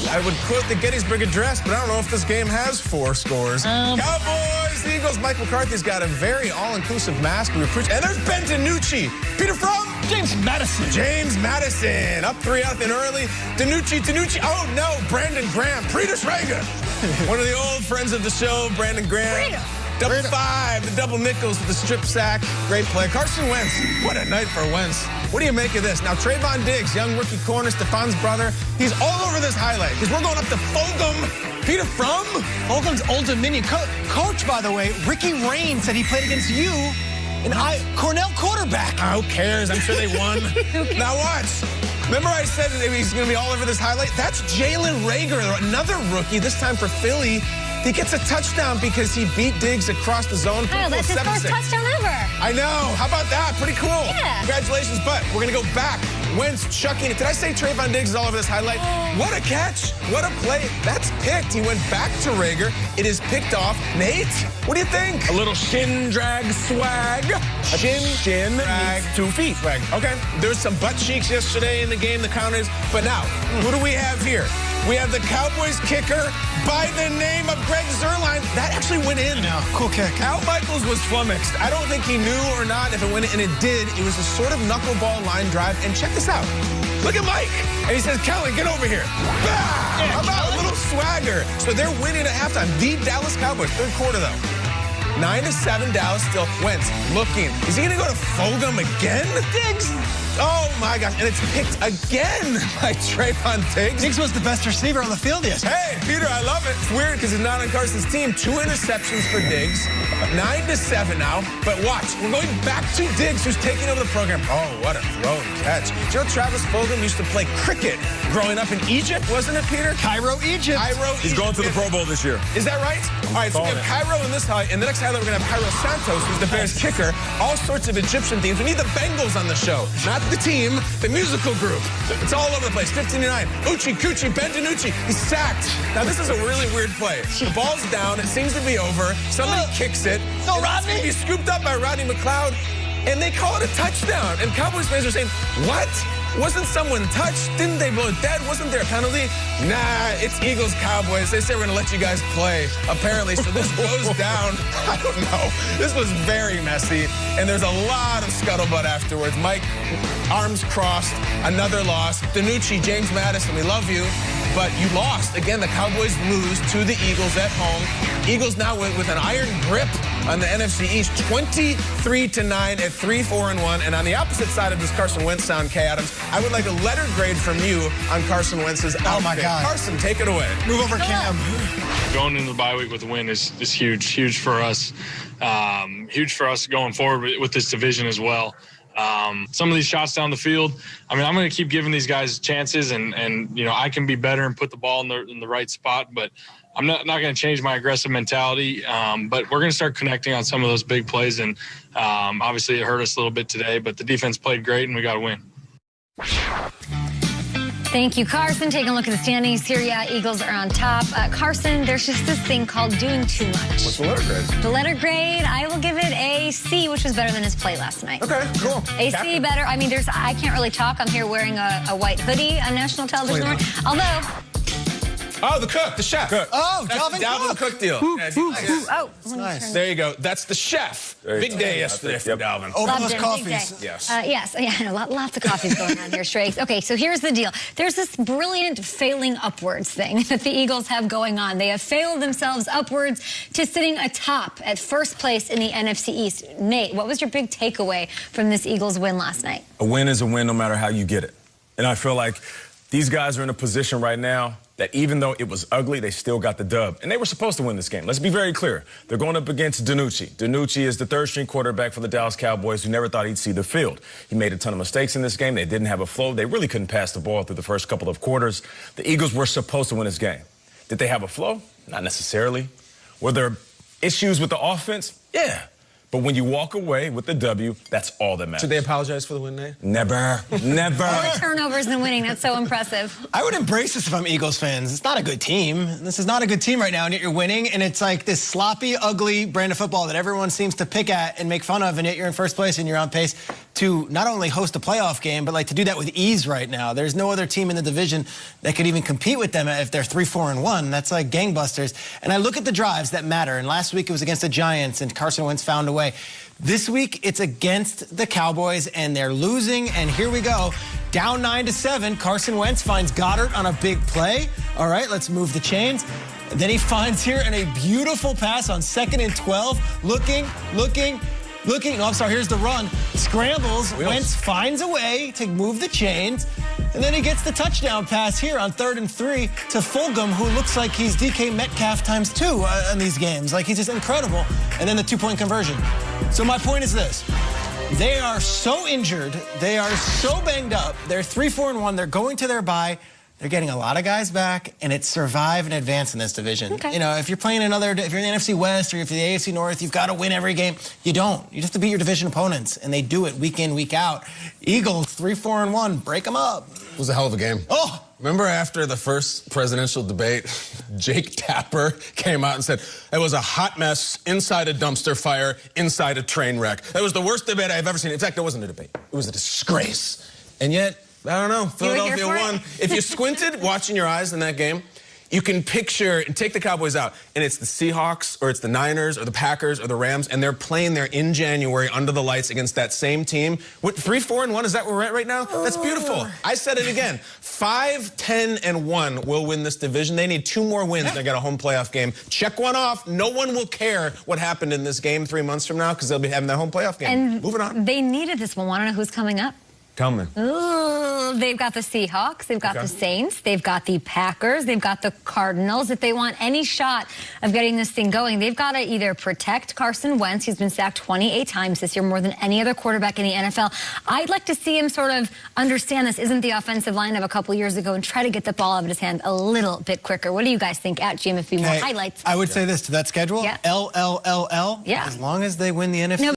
I would quote the Gettysburg Address, but I don't know if this game has 4 scores. Cowboys, Eagles. Mike McCarthy's got a very all-inclusive mask. And there's Ben DiNucci. Peter from James Madison. James Madison. Up 3-0 early. DiNucci. Oh, no. Brandon Graham. Pretus Rager. One of the old friends of the show, Brandon Graham. Double 5, the double nickels with the strip sack. Great play. Carson Wentz. What a night for Wentz. What do you make of this? Now, Trayvon Diggs, young rookie corner, Stefan's brother, he's all over this highlight because we're going up to Fulgham. Peter from Fulgham's Old Dominion. Coach, by the way, Ricky Rain said he played against you, and Cornell quarterback. Who cares? I'm sure they won. Now watch. Remember I said he's going to be all over this highlight? That's Jalen Reagor, another rookie, this time for Philly. He gets a touchdown because he beat Diggs across the zone. Oh, that's his first touchdown ever. I know. How about that? Pretty cool. Yeah. Congratulations. But we're going to go back. Wentz chucking it. Did I say Trayvon Diggs is all over this highlight? What a catch. What a play. That's picked. He went back to Rager. It is picked off. Nate, what do you think? A little shin drag swag. Shin drag. 2 feet. Swag. Okay. There's some butt cheeks yesterday in the game, the counters. But now, who do we have here? We have the Cowboys kicker by the name of Greg Zuerlein. That actually went in. Yeah, cool kick. Al Michaels was flummoxed. I don't think he knew or not if it went in, and it did. It was a sort of knuckleball line drive. And check this out. Look at Mike. And he says, Kelly, get over here. Bah! How about a little swagger? So they're winning at halftime. The Dallas Cowboys, third quarter, though. 9-7, Dallas still. Wentz looking. Is he going to go to Fulgham again? Diggs. Oh, my gosh. And it's picked again by Trayvon Diggs. Diggs was the best receiver on the field yesterday. Hey, Peter, I love it. It's weird because it's not on Carson's team. 2 interceptions for Diggs. 9-7 now. But watch, we're going back to Diggs, who's taking over the program. Oh, what a throw and catch. Do you know Travis Fulgham used to play cricket growing up in Egypt, wasn't it, Peter? Cairo, Egypt. He's going to the Pro Bowl this year. Is that right? All right, so we have Cairo in this highlight. In the next highlight, we're going to have Cairo Santos, who's the Bears kicker. All sorts of Egyptian themes. We need the Bengals on the show, not the team, the musical group. It's all over the place. 15-9. Uchi Coochie, Ben DiNucci. He's sacked. Now, this is a really weird play. The ball's down. It seems to be over. Somebody kicks it. No, Rodney. It's going to be scooped up by Rodney McLeod, and they call it a touchdown. And Cowboys fans are saying, what? Wasn't someone touched? Didn't they blow it dead? Wasn't there a penalty? Nah, it's Eagles-Cowboys. They say we're going to let you guys play, apparently. So this goes down. I don't know. This was very messy, and there's a lot of scuttlebutt afterwards. Mike, arms crossed, another loss. DiNucci, James Madison, we love you, but you lost. Again, the Cowboys lose to the Eagles at home. Eagles now with an iron grip on the NFC East, 23-9 at 3-4-1. And on the opposite side of this Carson Wentz sound, Kay Adams, I would like a letter grade from you on Carson Wentz's outfit. Oh, my God. Carson, take it away. Move over, Cam. Going into the bye week with a win is huge for us. Huge for us going forward with this division as well. Some of these shots down the field, I mean, I'm going to keep giving these guys chances, and you know, I can be better and put the ball in the right spot, but I'm not going to change my aggressive mentality. But we're going to start connecting on some of those big plays, and obviously it hurt us a little bit today, but the defense played great, and we got a win. Thank you, Carson. Taking a look at the standings here. Yeah, Eagles are on top. Carson, there's just this thing called doing too much. What's the letter grade? The letter grade, I will give it a C, which was better than his play last night. Okay, cool. A C better. I mean, I can't really talk. I'm here wearing a white hoodie on national television. Although... Oh, the cook, the chef. Cook. Oh, that's the Dalvin Cook deal. Oh, nice. There you go. That's the chef. Big day yesterday for Dalvin. Over those coffees. Yes. Yes. Yeah, lots of coffees going on here, Strakes. Okay, so here's the deal. There's this brilliant failing upwards thing that the Eagles have going on. They have failed themselves upwards to sitting atop at first place in the NFC East. Nate, what was your big takeaway from this Eagles win last night? A win is a win no matter how you get it. And I feel like these guys are in a position right now that even though it was ugly, they still got the dub. And they were supposed to win this game. Let's be very clear. They're going up against DiNucci. DiNucci is the third-string quarterback for the Dallas Cowboys who never thought he'd see the field. He made a ton of mistakes in this game. They didn't have a flow. They really couldn't pass the ball through the first couple of quarters. The Eagles were supposed to win this game. Did they have a flow? Not necessarily. Were there issues with the offense? Yeah. But when you walk away with the W, that's all that matters. Should they apologize for the win, Nate? Never. Never. More turnovers than winning. That's so impressive. I would embrace this if I'm Eagles fans. It's not a good team. This is not a good team right now, and yet you're winning, and it's like this sloppy, ugly brand of football that everyone seems to pick at and make fun of, and yet you're in first place and you're on pace. to not only host a playoff game, but like to do that with ease right now. There's no other team in the division that could even compete with them if they're 3-4-1. That's like gangbusters. And I look at the drives that matter. And last week it was against the Giants, and Carson Wentz found a way. This week it's against the Cowboys, and they're losing. And here we go. Down 9-7. Carson Wentz finds Goddard on a big play. All right, let's move the chains. Then he finds here in a beautiful pass on 2nd and 12. Looking. Oh, I'm sorry, here's the run. Scrambles. Wentz finds a way to move the chains. And then he gets the touchdown pass here on 3rd and 3 to Fulgham, who looks like he's DK Metcalf times 2 in these games. Like, he's just incredible. And then the 2-point conversion. So my point is this. They are so injured. They are so banged up. They're 3-4-1. They're going to their bye. They're getting a lot of guys back, and it's survive and advance in this division. Okay. You know, if you're playing if you're in the NFC West or if you're the AFC North, you've got to win every game. You don't. You just have to beat your division opponents, and they do it week in, week out. Eagles, 3-4-1, break them up. It was a hell of a game. Oh! Remember after the first presidential debate, Jake Tapper came out and said, it was a hot mess inside a dumpster fire, inside a train wreck. That was the worst debate I've ever seen. In fact, it wasn't a debate. It was a disgrace. And yet, I don't know, Philadelphia won. If you squinted watching your eyes in that game, you can picture, and take the Cowboys out, and it's the Seahawks, or it's the Niners, or the Packers, or the Rams, and they're playing there in January under the lights against that same team. What, 3-4-1, is that where we're at right now? That's beautiful. I said it again. 5-10-1 will win this division. They need 2 more wins to get a home playoff game. Check one off. No one will care what happened in this game 3 months from now because they'll be having their home playoff game. And moving on. They needed this one. Want to know who's coming up? Tell me. Ooh, they've got the Seahawks, they've got the Saints, they've got the Packers, they've got the Cardinals. If they want any shot of getting this thing going, they've got to either protect Carson Wentz. He's been sacked 28 times this year, more than any other quarterback in the NFL. I'd like to see him sort of understand this isn't the offensive line of a couple years ago and try to get the ball out of his hand a little bit quicker. What do you guys think at GMFB? More highlights. I would say this to that schedule. Yeah. LLLL. Yeah. As long as they win the NFC. No,